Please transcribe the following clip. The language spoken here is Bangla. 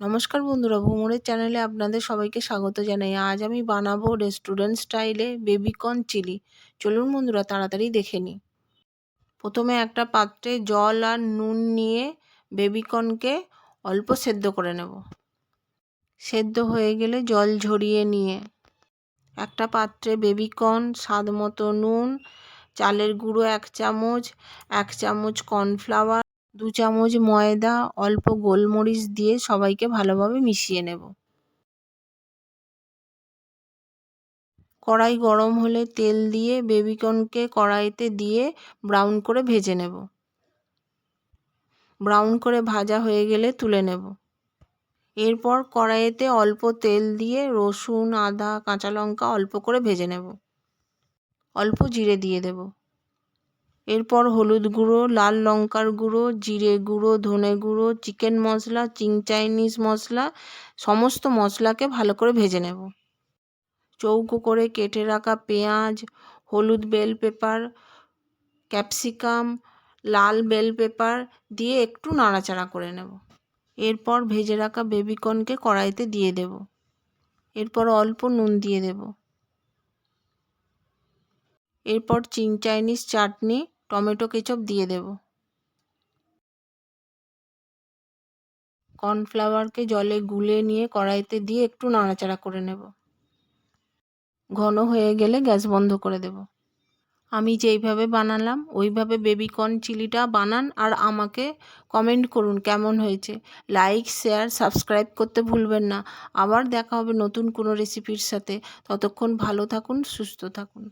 নমস্কার বন্ধুরা, ভ্রমণের চ্যানেলে আপনাদের সবাইকে স্বাগত জানাই। আজ আমি বানাবো রেস্টুরেন্ট স্টাইলে বেবিকর্ন চিলি। চলুন বন্ধুরা, তাড়াতাড়ি দেখে নিই। প্রথমে একটা পাত্রে জল আর নুন নিয়ে বেবিকর্নকে অল্প সেদ্ধ করে নেব। সেদ্ধ হয়ে গেলে জল ঝরিয়ে নিয়ে একটা পাত্রে বেবিকর্ন, স্বাদ মতো নুন, চালের গুঁড়ো 1 চামচ, 1 চামচ কর্নফ্লাওয়ার, 2 চামচ ময়দা, অল্প গোলমরিচ দিয়ে সবাইকে ভালোভাবে মিশিয়ে নেব। কড়াই গরম হলে তেল দিয়ে বেবিকর্নকে কড়াইতে দিয়ে ব্রাউন করে ভেজে নেব। ব্রাউন করে ভাজা হয়ে গেলে তুলে নেব। এরপর কড়াইতে অল্প তেল দিয়ে রসুন, আদা, কাঁচা লঙ্কা অল্প করে ভেজে নেব। অল্প জিরে দিয়ে দেব। এরপর হলুদ গুঁড়ো, লাল লঙ্কার গুঁড়ো, জিরে গুঁড়ো, ধনে গুঁড়ো, চিকেন মশলা, চিং চাইনিজ মশলা, সমস্ত মশলাকে ভালো করে ভেজে নেব। চৌকো করে কেটে রাখা পেঁয়াজ, হলুদ বেল পেপার, ক্যাপসিকাম, লাল বেল পেপার দিয়ে একটু নাড়াচাড়া করে নেব। এরপর ভেজে রাখা বেবিকর্নকে কড়াইতে দিয়ে দেব। এরপর অল্প নুন দিয়ে দেব। এরপর চিং চাইনিজ চাটনি, টমেটো কেচাপ দিয়ে দেব। কর্নফ্লাওয়ারকে জলে গুলে নিয়ে কড়াইতে দিয়ে একটু নাড়াচাড়া করে নেব। ঘন হয়ে গেলে গ্যাস বন্ধ করে দেব। আমি যেইভাবে বানালাম ওইভাবে বেবিকর্ন চিলিটা বানান আর আমাকে কমেন্ট করুন কেমন হয়েছে। লাইক, শেয়ার, সাবস্ক্রাইব করতে ভুলবেন না। আবার দেখা হবে নতুন কোনো রেসিপির সাথে। ততক্ষণ ভালো থাকুন, সুস্থ থাকুন।